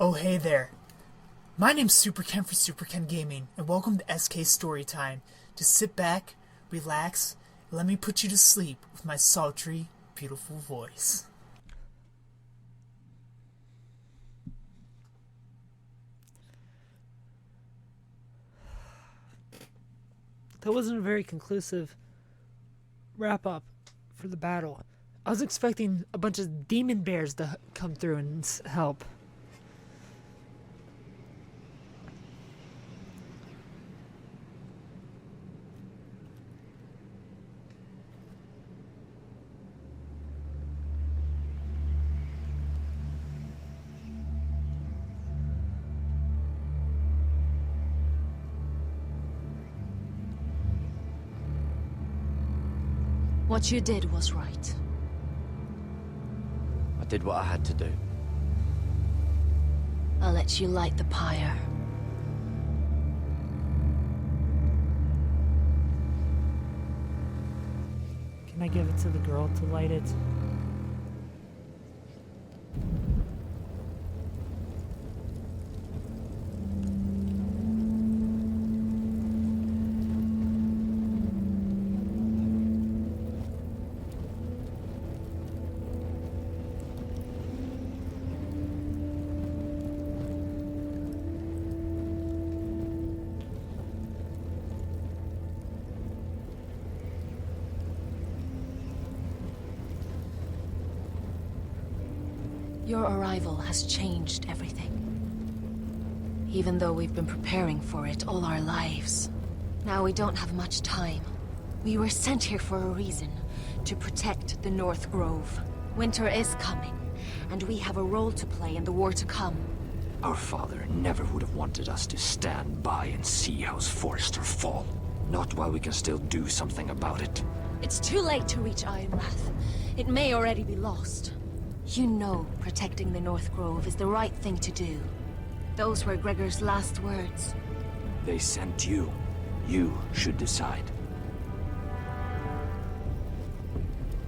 Oh hey there, my name's Super Ken for Super Ken Gaming, and welcome to SK Storytime. Just sit back, relax, and let me put you to sleep with my sultry, beautiful voice. That wasn't a very conclusive wrap-up for the battle. I was expecting a bunch of demon bears to come through and help. What you did was right. I did what I had to do. I'll let you light the pyre. Can I give it to the girl to light it? Your arrival has changed everything. Even though we've been preparing for it all our lives. Now we don't have much time. We were sent here for a reason. To protect the North Grove. Winter is coming, and we have a role to play in the war to come. Our father never would have wanted us to stand by and see House Forrester fall. Not while we can still do something about it. It's too late to reach Ironrath. It may already be lost. You know protecting the North Grove is the right thing to do. Those were Gregor's last words. They sent you. You should decide.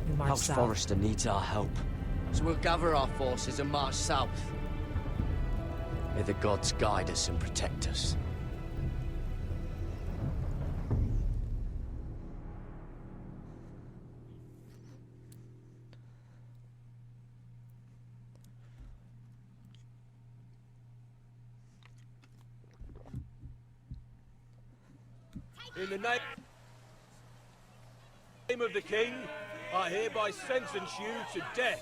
We march House south. Forrester needs our help. So we'll gather our forces and march south. May the gods guide us and protect us. In the name of the King, I hereby sentence you to death.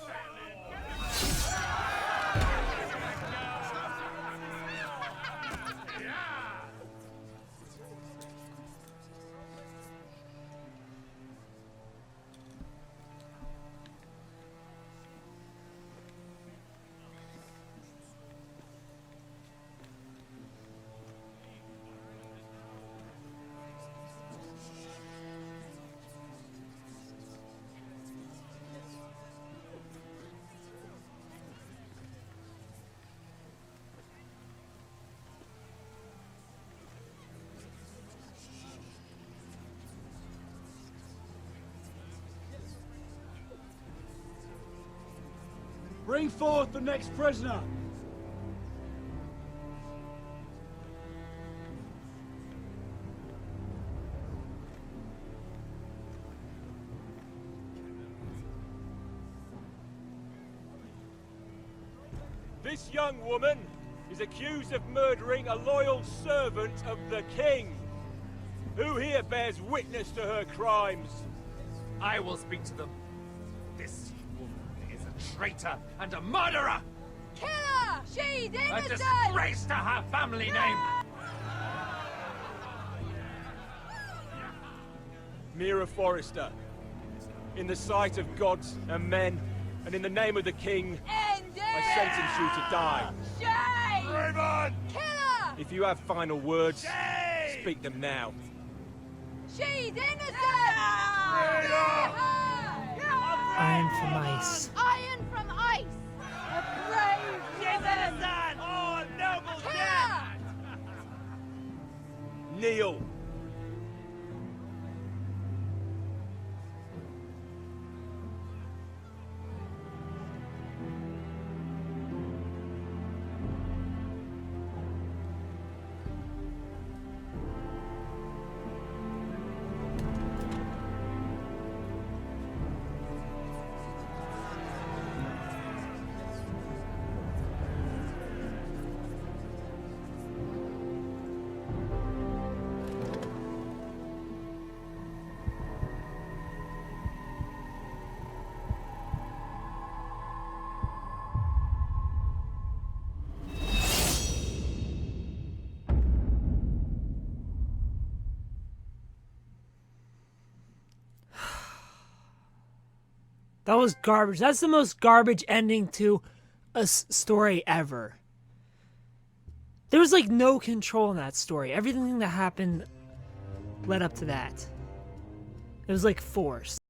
Bring forth the next prisoner! This young woman is accused of murdering a loyal servant of the King. Who here bears witness to her crimes? I will speak to them. This woman is a traitor and a murderer! Kill her! She's A innocent! disgrace to her family name! Mira Forrester, in the sight of gods and men, and in the name of the King, End I it! sentence you to die. Shame! Raven! Kill her! If you have final words, Shame! speak them now. She's innocent! Iron from ice. Iron from ice! A brave woman! Oh, a noble Kill death! her! Kneel. That was garbage. That's the most garbage ending to a story ever. There was like no control in that story. Everything that happened led up to that. It was like forced.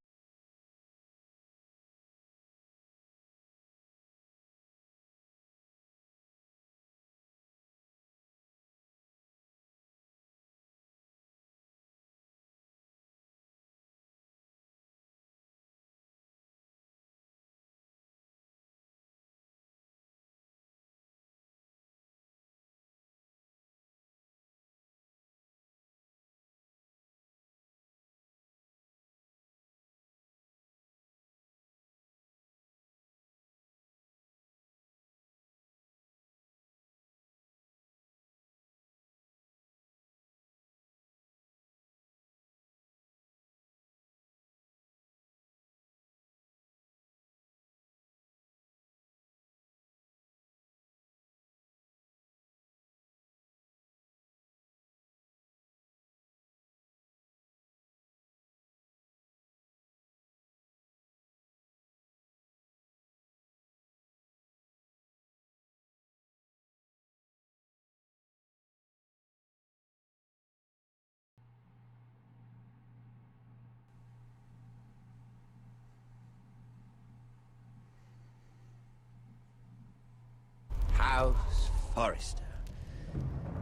House Forrester.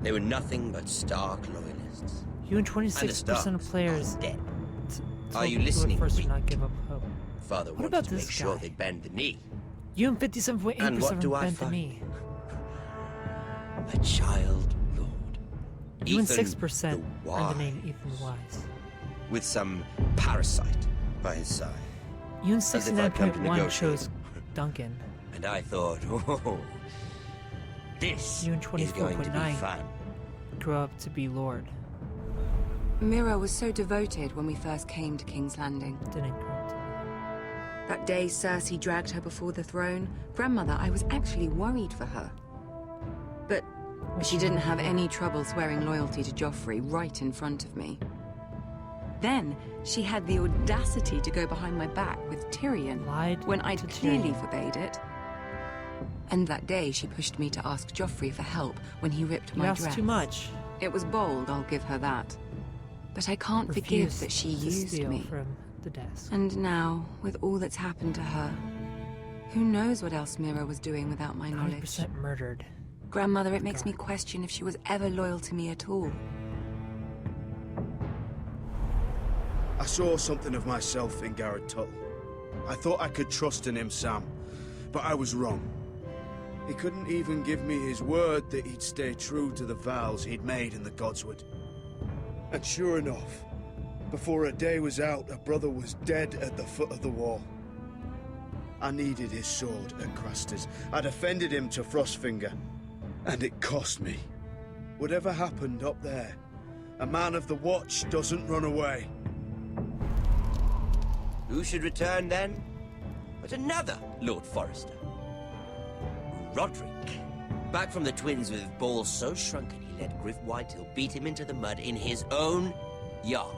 They were nothing but Stark loyalists. You and 26% of players dead. Are you listening, first Reek? not give up hope. Father What wanted about to this make sure guy? they bend the knee. You and 57.8% And what do I bent the find? knee. A child lord. You and Ethan 6% the are the Wise, name Ethan Wise. with some parasite by his side. You and As if I'd come to 69.1 negotiate. chose Duncan. And I thought, oh, this You and is going to be 24.9 fun. grew up to be Lord. Mira was so devoted when we first came to King's Landing. Didn't grow up to That day Cersei dragged her before the throne, Grandmother, I was actually worried for her. But she didn't have any trouble swearing loyalty to Joffrey right in front of me. Then she had the audacity to go behind my back with Tyrion Lied when I'd to clearly Tyrion. forbade it. And that day she pushed me to ask Joffrey for help when he ripped You my asked dress. too much. It was bold, I'll give her that. But I can't forgive Refused that she to used steal me. from the desk. And now, with all that's happened to her, who knows what else Mira was doing without my knowledge. 90% murdered. Grandmother, it makes me question if she was ever loyal to me at all. I saw something of myself in Garrett Tuttle. I thought I could trust in him, Sam, but I was wrong. He couldn't even give me his word that he'd stay true to the vows he'd made in the Godswood. And sure enough, before a day was out, a brother was dead at the foot of the wall. I needed his sword at Craster's. I defended him to Frostfinger, and it cost me. Whatever happened up there, a man of the Watch doesn't run away. Who should return then? But another Lord Forrester. Roderick. Back from the Twins with balls so shrunken he let Griff Whitehill beat him into the mud in his own yard.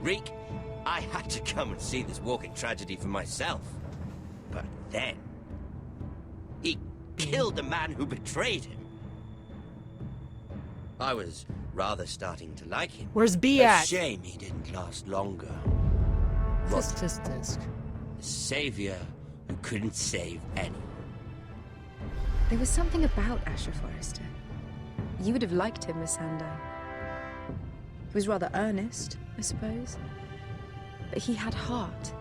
Reek, I had to come and see this walking tragedy for myself. But then... he killed the man who betrayed him. I was rather starting to like him. Where's B A at? shame he didn't last longer. Tisk, tisk, tisk. The savior who couldn't save anyone. There was something about Asher Forrester. You would have liked him, Miss Sandine. He was rather earnest, I suppose. But he had heart,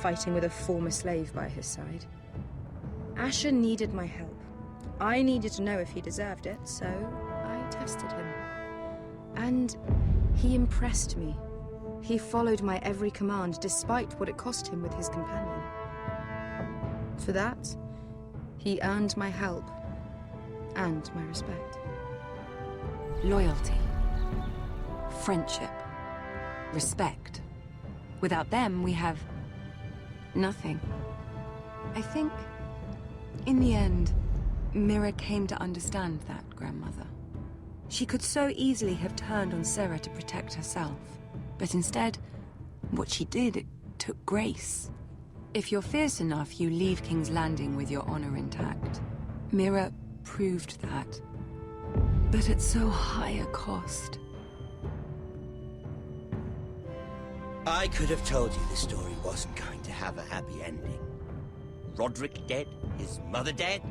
fighting with a former slave by his side. Asher needed my help. I needed to know if he deserved it, so I tested him. And he impressed me. He followed my every command, despite what it cost him with his companion. For that, he earned my help and my respect. Loyalty. Friendship. Respect. Without them, we have... nothing. I think, in the end, Mira came to understand that, Grandmother. She could so easily have turned on Sarah to protect herself. But instead, what she did, it took grace. If you're fierce enough, you leave King's Landing with your honor intact. Mira proved that. But at so high a cost. I could have told you the story wasn't going to have a happy ending. Roderick dead, his mother dead,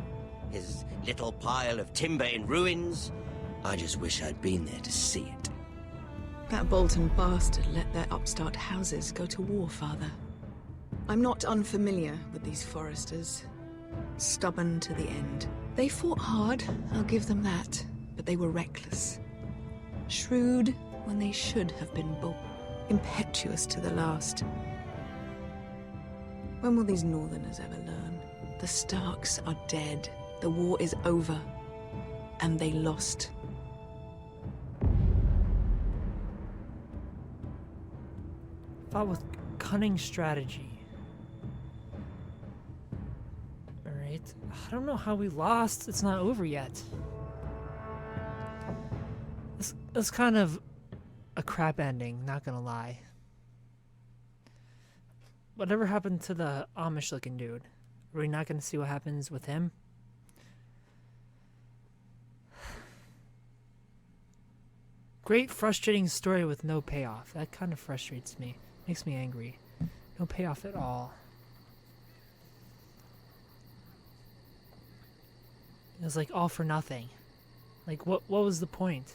his little pile of timber in ruins. I just wish I'd been there to see it. That Bolton bastard let their upstart houses go to war, Father. I'm not unfamiliar with these Forresters. Stubborn to the end. They fought hard, I'll give them that, but they were reckless. Shrewd when they should have been bold. Impetuous to the last. When will these Northerners ever learn? The Starks are dead. The war is over. And they lost. Fought with cunning strategy. Alright. I don't know how we lost. It's not over yet. It's kind of a crap ending, not gonna lie. Whatever happened to the Amish looking dude? Are we not gonna see what happens with him? Great frustrating story with no payoff. That kind of frustrates me. Makes me angry. No payoff at all. It was like all for nothing. Like what was the point?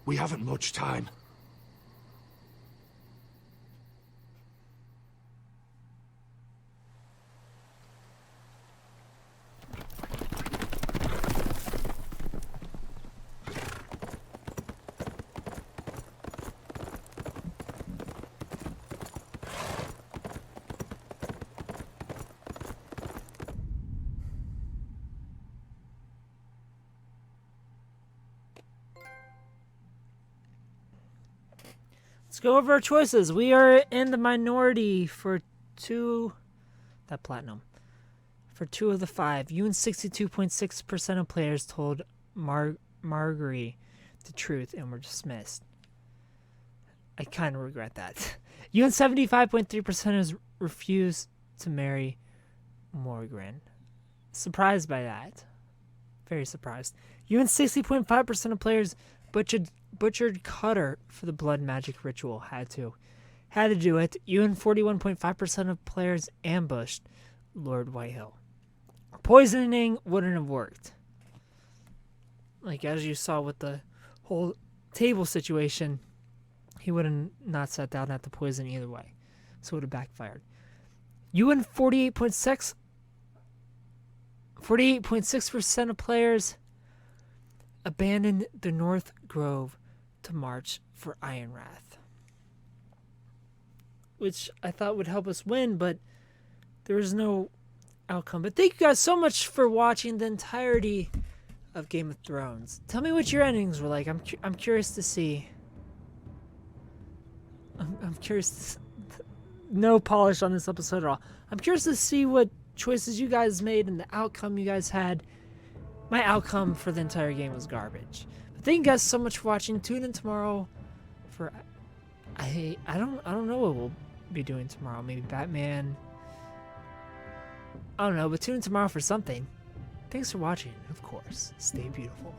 We haven't much time. Let's go over our choices. We are in the minority for two of the 5. You and 62.6% of players told Marguerite the truth and were dismissed. I kind of regret that. You and 75.3% refused to marry Morgan. Surprised by that. Very surprised. You and 60.5% of players butchered Cutter for the blood magic ritual. Had to do it. You and 41.5% of players ambushed Lord Whitehill. Poisoning wouldn't have worked. Like, as you saw with the whole table situation, he would have not sat down at the poison either way. So it would have backfired. You and 48.6% of players abandoned the North Grove to march for Ironwrath, which I thought would help us win, but there was no outcome. But thank you guys so much for watching the entirety of Game of Thrones. Tell me what your endings were like. I'm curious to see. I'm curious. No polish on this episode at all. I'm curious to see what choices you guys made and the outcome you guys had. My outcome for the entire game was garbage. But thank you guys so much for watching. Tune in tomorrow for I don't know what we'll be doing tomorrow. Maybe Batman. I don't know, but tune in tomorrow for something. Thanks for watching. Of course, stay beautiful.